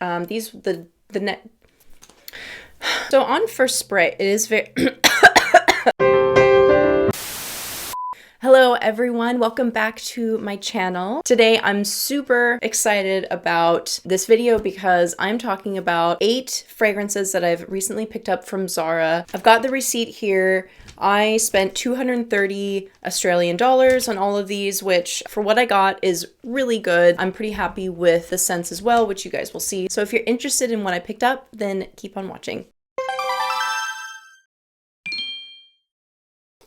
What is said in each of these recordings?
The net. So on first spray, it is very. Hello everyone, welcome back to my channel. Today I'm super excited about this video because I'm talking about 8 fragrances that I've recently picked up from Zara. I've got the receipt here. I spent 230 Australian dollars on all of these, which for what I got is really good. I'm pretty happy with the scents as well, which you guys will see. So if you're interested in what I picked up, then keep on watching.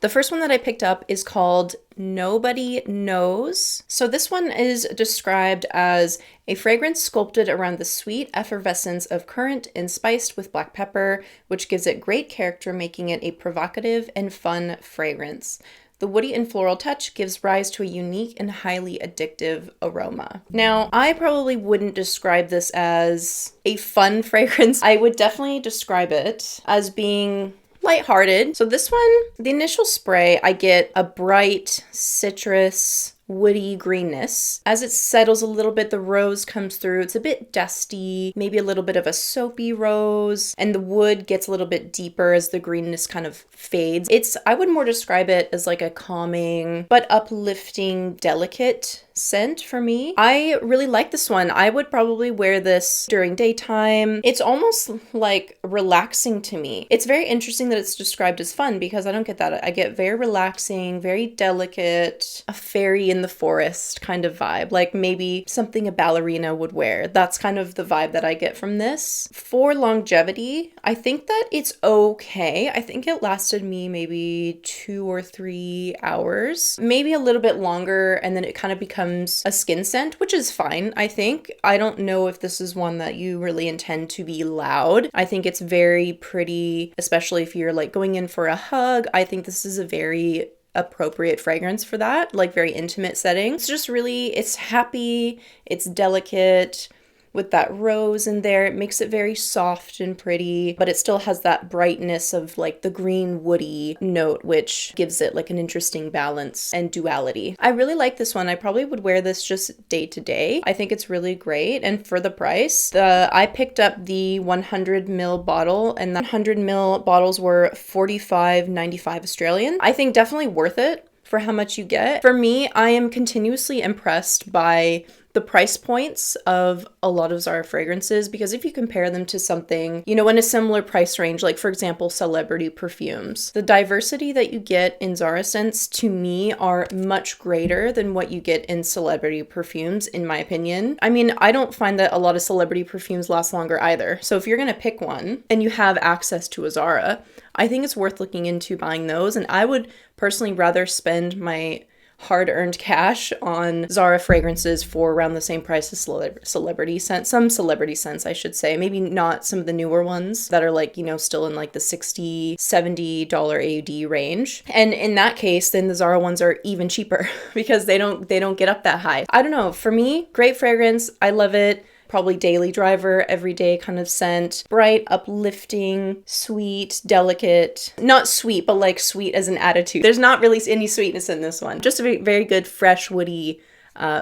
The first one that I picked up is called Nobody Knows. So this one is described as a fragrance sculpted around the sweet effervescence of currant and spiced with black pepper, which gives it great character, making it a provocative and fun fragrance. The woody and floral touch gives rise to a unique and highly addictive aroma. Now, I probably wouldn't describe this as a fun fragrance. I would definitely describe it as being lighthearted. So this one, the initial spray, I get a bright citrus, woody greenness. As it settles a little bit, the rose comes through. It's a bit dusty, maybe a little bit of a soapy rose, and the wood gets a little bit deeper as the greenness kind of fades. I would more describe it as like a calming but uplifting, delicate scent for me. I really like this one. I would probably wear this during daytime. It's almost like relaxing to me. It's very interesting that it's described as fun because I don't get that. I get very relaxing, very delicate, a fairy in the forest kind of vibe, like maybe something a ballerina would wear. That's kind of the vibe that I get from this. For longevity, I think that it's okay. I think it lasted me maybe 2 or 3 hours, maybe a little bit longer, and then it kind of becomes a skin scent, which is fine, I think. I don't know if this is one that you really intend to be loud. I think it's very pretty, especially if you're like going in for a hug. I think this is a very appropriate fragrance for that, like very intimate setting. It's just really, it's happy, it's delicate, with that rose in there. It makes it very soft and pretty, but it still has that brightness of like the green woody note, which gives it like an interesting balance and duality. I really like this one. I probably would wear this just day to day. I think it's really great. And for the price, I picked up the 100 ml bottle, and the 100 ml bottles were $45.95 Australian. I think definitely worth it for how much you get. For me, I am continuously impressed by the price points of a lot of Zara fragrances, because if you compare them to something, you know, in a similar price range, like for example, celebrity perfumes, the diversity that you get in Zara scents to me are much greater than what you get in celebrity perfumes, in my opinion. I mean, I don't find that a lot of celebrity perfumes last longer either. So if you're gonna pick one and you have access to a Zara, I think it's worth looking into buying those. And I would personally rather spend my hard-earned cash on Zara fragrances for around the same price as celebrity scents. Some celebrity scents, I should say. Maybe not some of the newer ones that are like, you know, still in like the $60, $70 AUD range. And in that case, then the Zara ones are even cheaper because they don't get up that high. I don't know. For me, great fragrance. I love it. Probably daily driver, everyday kind of scent. Bright, uplifting, sweet, delicate. Not sweet, but like sweet as an attitude. There's not really any sweetness in this one. Just a very, very good, fresh, woody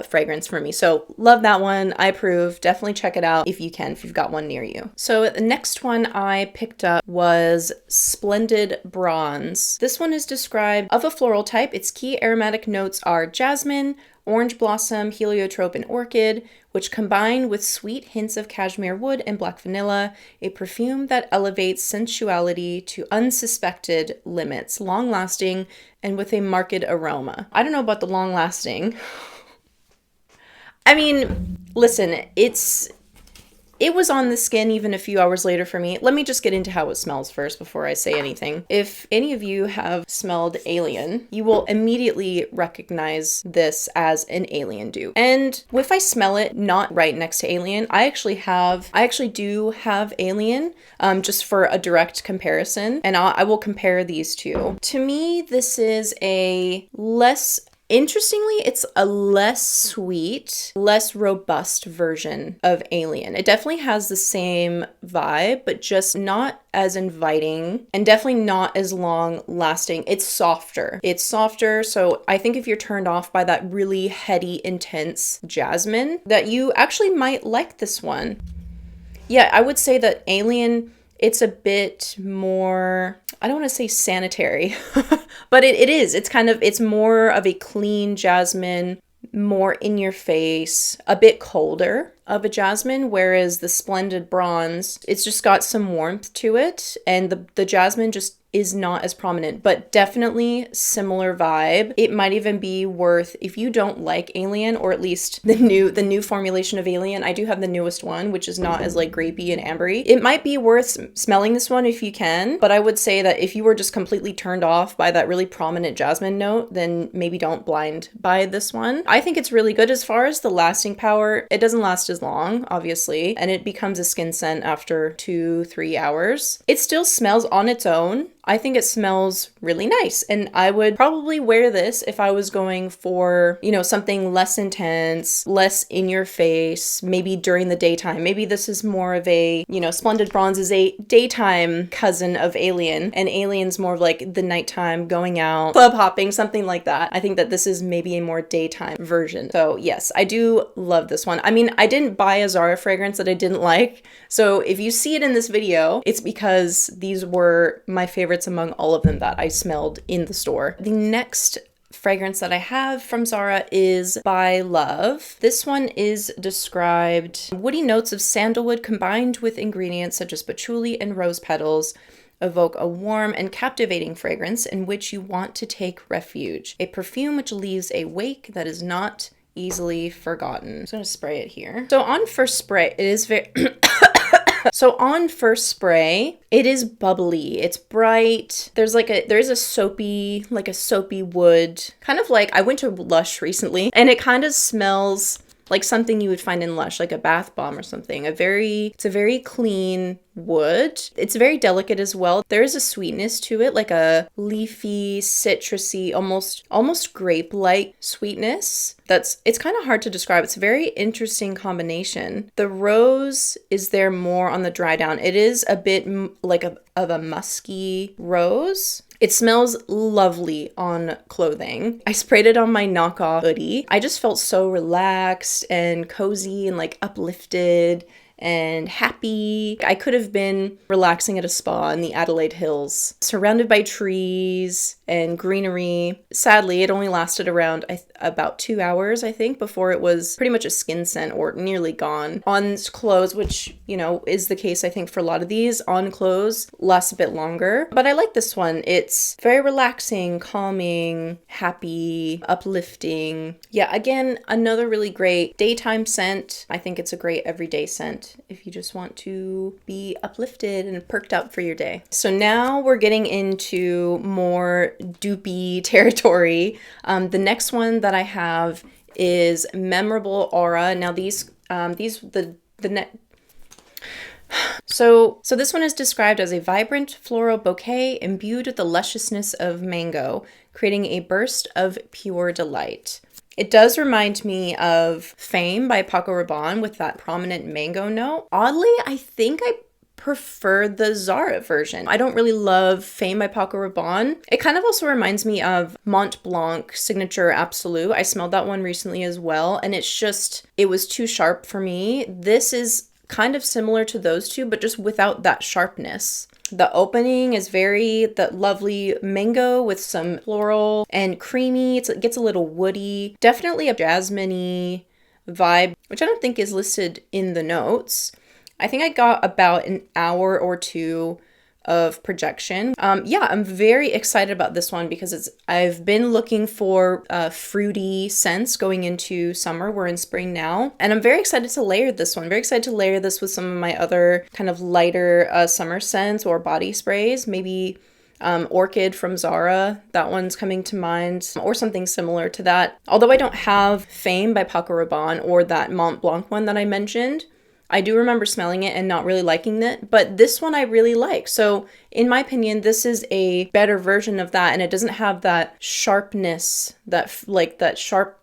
fragrance for me. So love that one. I approve. Definitely check it out if you can, if you've got one near you. So the next one I picked up was Splendid Bronze. This one is described of a floral type. Its key aromatic notes are jasmine, orange blossom, heliotrope, and orchid, which combine with sweet hints of cashmere wood and black vanilla, a perfume that elevates sensuality to unsuspected limits, long-lasting, and with a marked aroma. I don't know about the long-lasting. I mean, listen, it was on the skin even a few hours later for me. Let me just get into how it smells first before I say anything. If any of you have smelled Alien, you will immediately recognize this as an Alien dupe. And if I smell it not right next to Alien, I actually do have Alien, just for a direct comparison. And I will compare these two. To me, this is interestingly, it's a less sweet, less robust version of Alien. It definitely has the same vibe, but just not as inviting and definitely not as long lasting. It's softer. So I think if you're turned off by that really heady, intense jasmine, that you actually might like this one. Yeah, I would say that Alien, it's a bit more, I don't want to say sanitary, but it is. It's kind of, it's more of a clean jasmine, more in your face, a bit colder of a jasmine, whereas the Splendid Bronze, it's just got some warmth to it, and the jasmine just is not as prominent, but definitely similar vibe. It might even be worth, if you don't like Alien, or at least the new formulation of Alien, I do have the newest one, which is not as like grapey and ambery. It might be worth smelling this one if you can, but I would say that if you were just completely turned off by that really prominent jasmine note, then maybe don't blind buy this one. I think it's really good. As far as the lasting power, it doesn't last as long, obviously, and it becomes a skin scent after 2-3 hours. It still smells on its own. I think it smells really nice, and I would probably wear this if I was going for, you know, something less intense, less in your face, maybe during the daytime. Maybe this is more of a, you know, Splendid Bronze is a daytime cousin of Alien, and Alien's more of like the nighttime, going out, club hopping, something like that. I think that this is maybe a more daytime version. So yes, I do love this one. I mean, I didn't buy a Zara fragrance that I didn't like, so if you see it in this video, it's because these were my favorites among all of them that I smelled in the store. The next fragrance that I have from Zara is By Love. This one is described woody notes of sandalwood combined with ingredients such as patchouli and rose petals evoke a warm and captivating fragrance in which you want to take refuge. A perfume which leaves a wake that is not easily forgotten. I'm just gonna spray it here. So on first spray, it is very So on first spray, it is bubbly. It's bright. There's a soapy wood. Kind of like, I went to Lush recently, and it kind of smells like something you would find in Lush, like a bath bomb or something. It's a very clean wood. It's very delicate as well. There is a sweetness to it, like a leafy, citrusy, almost grape-like sweetness. It's kind of hard to describe. It's a very interesting combination. The rose is there more on the dry down. It is a bit like of a musky rose. It smells lovely on clothing. I sprayed it on my knockoff hoodie. I just felt so relaxed and cozy and like uplifted and happy. I could have been relaxing at a spa in the Adelaide Hills, surrounded by trees and greenery. Sadly, it only lasted around about 2 hours, I think, before it was pretty much a skin scent or nearly gone. On clothes, which, you know, is the case, I think, for a lot of these, on clothes lasts a bit longer. But I like this one. It's very relaxing, calming, happy, uplifting. Yeah, again, another really great daytime scent. I think it's a great everyday scent if you just want to be uplifted and perked up for your day. So now we're getting into more dupey territory. The next one that I have is Memorable Aura. Now So this one is described as a vibrant floral bouquet imbued with the lusciousness of mango, creating a burst of pure delight. It does remind me of Fame by Paco Rabanne with that prominent mango note. Oddly, I think I prefer the Zara version. I don't really love Fame by Paco Rabanne. It kind of also reminds me of Mont Blanc Signature Absolute. I smelled that one recently as well, and it was too sharp for me. This is kind of similar to those two, but just without that sharpness. The opening is that lovely mango with some floral and creamy. It gets a little woody. Definitely a jasmine-y vibe, which I don't think is listed in the notes. I think I got about an hour or two of projection. Yeah, I'm very excited about this one because I've been looking for fruity scents going into summer. We're in spring now, and I'm very excited to layer this one. Very excited to layer this with some of my other kind of lighter summer scents or body sprays. Maybe Orchid from Zara, that one's coming to mind, or something similar to that. Although I don't have Fame by Paco Rabanne or that Mont Blanc one that I mentioned, I do remember smelling it and not really liking it, but this one I really like. So in my opinion, this is a better version of that, and it doesn't have that sharpness, that sharp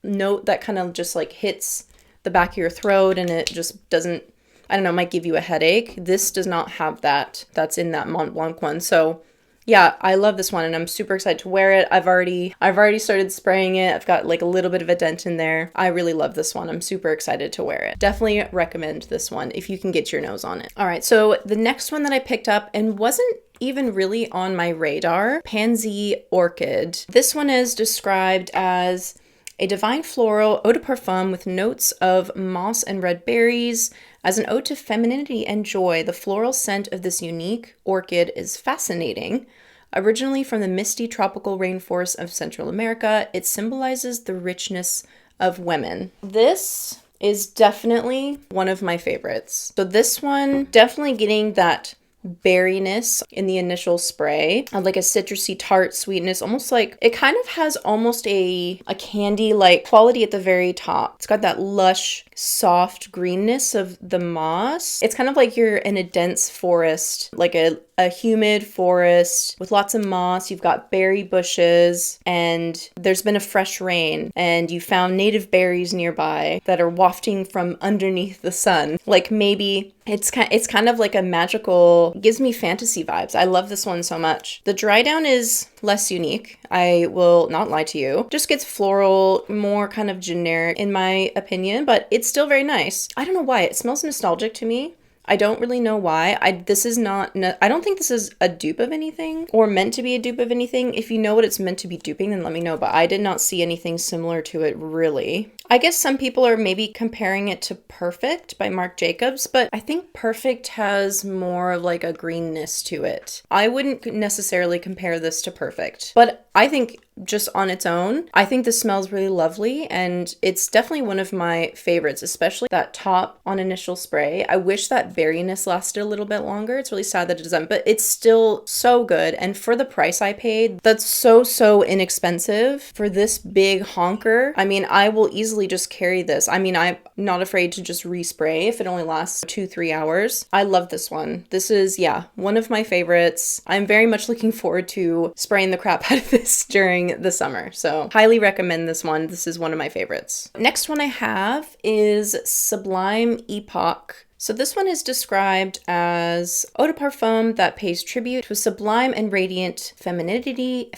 note that kind of just like hits the back of your throat, and it just doesn't, I don't know, might give you a headache. This does not have that. That's in that Mont Blanc one. So Yeah, I love this one and I'm super excited to wear it. I've already started spraying it. I've got like a little bit of a dent in there. I really love this one. I'm super excited to wear it. Definitely recommend this one if you can get your nose on it. All right, so the next one that I picked up and wasn't even really on my radar, Pansy Orchid. This one is described as a divine floral eau de parfum with notes of moss and red berries. As an ode to femininity and joy, the floral scent of this unique orchid is fascinating. Originally from the misty tropical rainforests of Central America, it symbolizes the richness of women. This is definitely one of my favorites. So this one, definitely getting that berryness in the initial spray, like a citrusy tart sweetness, almost like it kind of has almost a candy like quality at the very top. It's got that lush soft greenness of the moss. It's kind of like you're in a dense forest, like a humid forest with lots of moss. You've got berry bushes and there's been a fresh rain and you found native berries nearby that are wafting from underneath the sun. Like maybe it's kind of like a magical, gives me fantasy vibes. I love this one so much. The dry down is less unique. I will not lie to you. Just gets floral, more kind of generic in my opinion, but it's still very nice. I don't know why. It smells nostalgic to me. I don't really know why. I don't think this is a dupe of anything or meant to be a dupe of anything. If you know what it's meant to be duping, then let me know, but I did not see anything similar to it really. I guess some people are maybe comparing it to Perfect by Marc Jacobs, but I think Perfect has more of like a greenness to it. I wouldn't necessarily compare this to Perfect, but I think just on its own, I think this smells really lovely and it's definitely one of my favorites, especially that top on initial spray. I wish that berryness lasted a little bit longer. It's really sad that it doesn't, but it's still so good. And for the price I paid, that's so inexpensive for this big honker. I mean, I will easily just carry this. I mean, I'm not afraid to just respray if it only lasts 2-3 hours. I love this one. This is, yeah, one of my favorites. I'm very much looking forward to spraying the crap out of this during the summer. So highly recommend this one. This is one of my favorites. Next one I have is Sublime Epoch. So this one is described as eau de parfum that pays tribute to sublime and radiant femininity.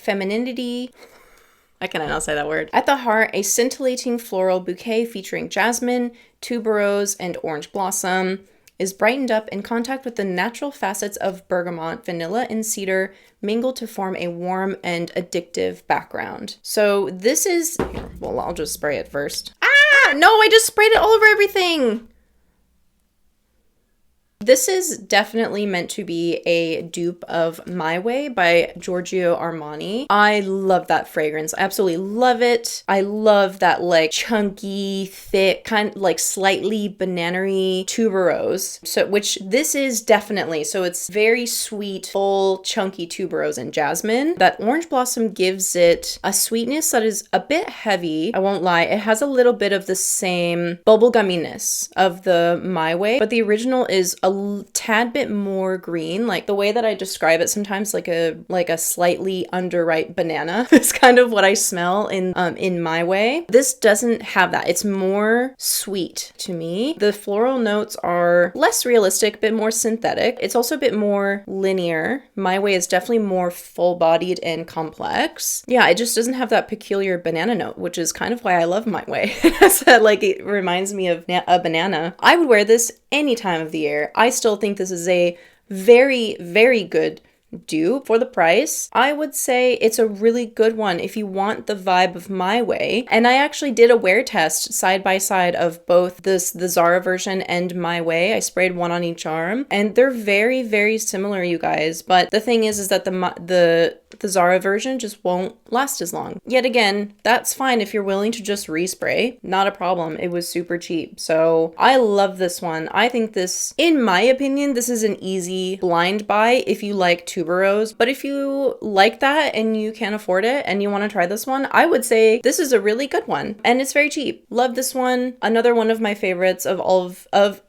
I cannot not say that word. At the heart, a scintillating floral bouquet featuring jasmine, tuberose, and orange blossom is brightened up in contact with the natural facets of bergamot, vanilla, and cedar mingled to form a warm and addictive background. So this is, well, I'll just spray it first. Ah, no, I just sprayed it all over everything. This is definitely meant to be a dupe of My Way by Giorgio Armani. I love that fragrance. I absolutely love it. I love that like chunky, thick, kind of like slightly banana-y tuberose. So, which this is definitely, so it's very sweet, full, chunky tuberose and jasmine. That orange blossom gives it a sweetness that is a bit heavy. I won't lie. It has a little bit of the same bubblegumminess of the My Way, but the original is a tad bit more green. Like the way that I describe it sometimes, like a slightly underripe banana is kind of what I smell in My Way. This doesn't have that. It's more sweet to me. The floral notes are less realistic, a bit more synthetic. It's also a bit more linear. My Way is definitely more full-bodied and complex. Yeah, it just doesn't have that peculiar banana note, which is kind of why I love My Way. Like it reminds me of a banana. I would wear this any time of the year. I still think this is a very good dupe for the price. I would say it's a really good one if you want the vibe of My Way. And I actually did a wear test side by side of both the Zara version and My Way. I sprayed one on each arm and they're very similar, you guys. But the thing is that the Zara version just won't last as long. Yet again, that's fine if you're willing to just respray. Not a problem. It was super cheap. So I love this one. I think this, in my opinion, this is an easy blind buy if you like tuberose. But if you like that and you can't afford it and you want to try this one, I would say this is a really good one. And it's very cheap. Love this one. Another one of my favorites of all of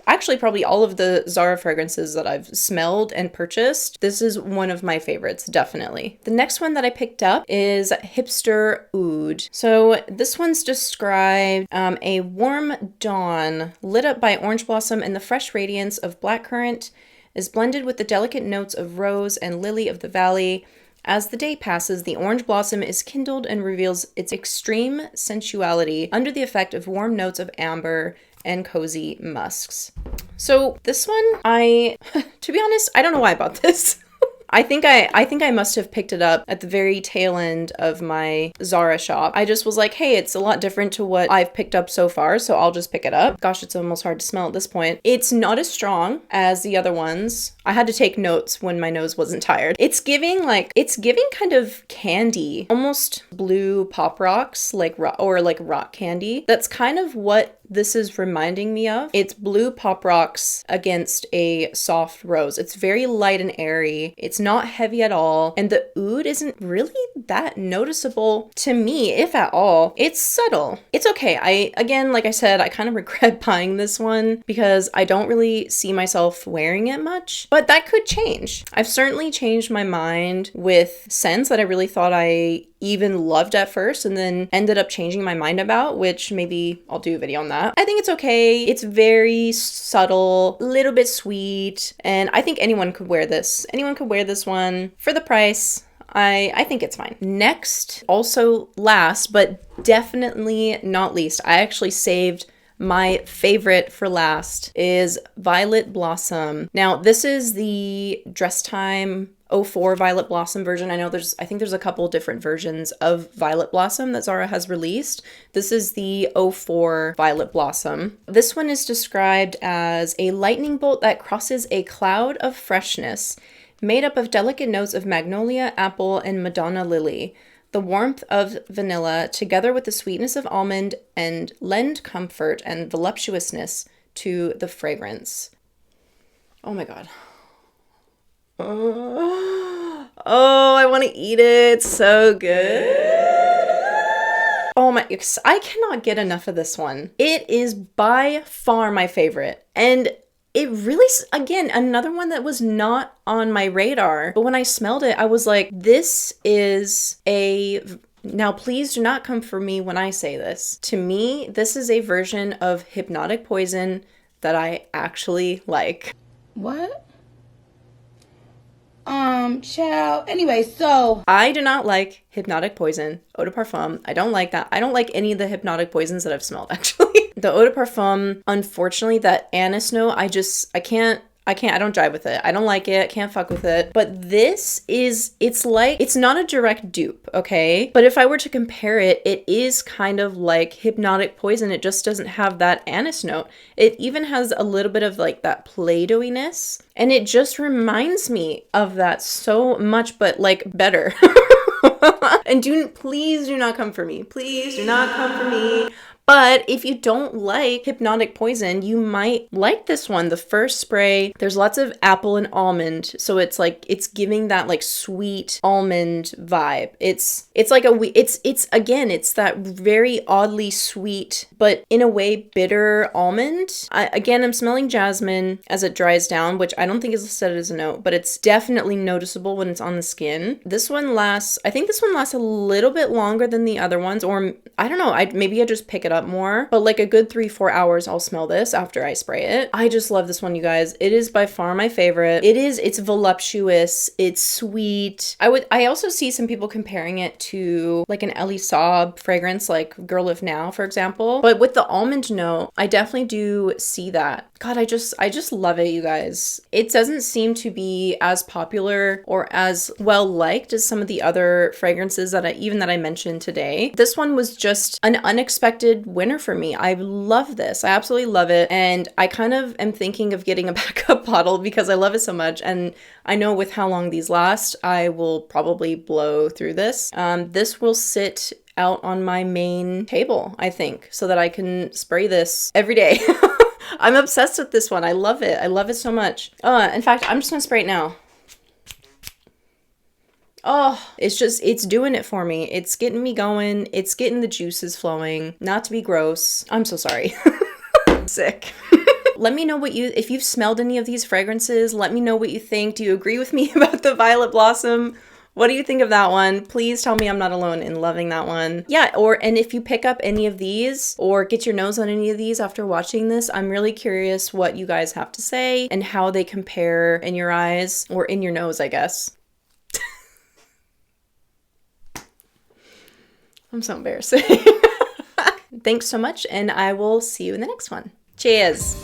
actually probably all of the Zara fragrances that I've smelled and purchased. This is one of my favorites, definitely. The next one that I picked up is Hipster Oud. So this one's described a warm dawn lit up by orange blossom and the fresh radiance of blackcurrant is blended with the delicate notes of rose and lily of the valley. As the day passes, the orange blossom is kindled and reveals its extreme sensuality under the effect of warm notes of amber and cozy musks. So this one, to be honest, I don't know why I bought this. I think I must have picked it up at the very tail end of my Zara shop. I just was like, hey, it's a lot different to what I've picked up so far, so I'll just pick it up. Gosh, it's almost hard to smell at this point. It's not as strong as the other ones. I had to take notes when my nose wasn't tired. It's giving kind of candy, almost blue pop rocks, like rock candy. That's kind of what this is reminding me of. It's blue pop rocks against a soft rose. It's very light and airy. It's not heavy at all. And the oud isn't really that noticeable to me, if at all. It's subtle. It's okay. Again, like I said, I kind of regret buying this one because I don't really see myself wearing it much, but that could change. I've certainly changed my mind with scents that I really thought I even loved at first and then ended up changing my mind about, which maybe I'll do a video on that. I think it's okay. It's very subtle, a little bit sweet, and I think anyone could wear this. Anyone could wear this one for the price. I think it's fine. Next, also last, but definitely not least, I actually saved my favorite for last, is Violet Blossom. Now, this is the Dress Time 04 Violet Blossom version. I think there's a couple different versions of Violet Blossom that Zara has released. This is the 04 Violet Blossom. This one is described as a lightning bolt that crosses a cloud of freshness, made up of delicate notes of magnolia, apple, and Madonna lily. The warmth of vanilla, together with the sweetness of almond, and lend comfort and voluptuousness to the fragrance. Oh my god. Oh, I want to eat it. It's so good. Oh my, I cannot get enough of this one. It is by far my favorite. And it really, again, another one that was not on my radar. But when I smelled it, I was like, this is a... Now, please do not come for me when I say this. To me, this is a version of Hypnotic Poison that I actually like. What? Child. Anyway, so I do not like Hypnotic Poison, Eau de Parfum. I don't like that. I don't like any of the Hypnotic Poisons that I've smelled, actually. The Eau de Parfum, unfortunately, that anise note, I can't, I don't jive with it. I don't like it. Can't fuck with it. But this is, it's not a direct dupe, okay? But if I were to compare it, it is kind of like Hypnotic Poison. It just doesn't have that anise note. It even has a little bit of like that Play-Doh-iness. And it just reminds me of that so much, but like better. And please do not come for me. Please do not come for me. But if you don't like Hypnotic Poison, you might like this one. The first spray, there's lots of apple and almond. So it's like, it's giving that like sweet almond vibe. It's like it's that very oddly sweet, but in a way bitter almond. I'm smelling jasmine as it dries down, which I don't think is listed as a note, but it's definitely noticeable when it's on the skin. I think this one lasts a little bit longer than the other ones, or I don't know, maybe I just pick it up more, but like a good 3-4 hours I'll smell this after I spray it. I just love this one, you guys. It is by far my favorite. It's voluptuous, it's sweet. I also see some people comparing it to like an Elie Saab fragrance, like Girl of Now, for example. But with the almond note, I definitely do see that. God, I just love it, you guys. It doesn't seem to be as popular or as well liked as some of the other fragrances that I mentioned today. This one was just an unexpected winner for me. I love this. I absolutely love it. And I kind of am thinking of getting a backup bottle because I love it so much. And I know with how long these last, I will probably blow through this. This will sit out on my main table, I think, so that I can spray this every day. I'm obsessed with this one. I love it. I love it so much. In fact, I'm just gonna spray it now. Oh, it's doing it for me. It's getting me going. It's getting the juices flowing. Not to be gross. I'm so sorry. Sick. Let me know if you've smelled any of these fragrances. Let me know what you think. Do you agree with me about the Violet Blossom? What do you think of that one? Please tell me I'm not alone in loving that one. Yeah, and if you pick up any of these or get your nose on any of these after watching this, I'm really curious what you guys have to say and how they compare in your eyes or in your nose, I guess. I'm so embarrassing. Thanks so much, and I will see you in the next one. Cheers.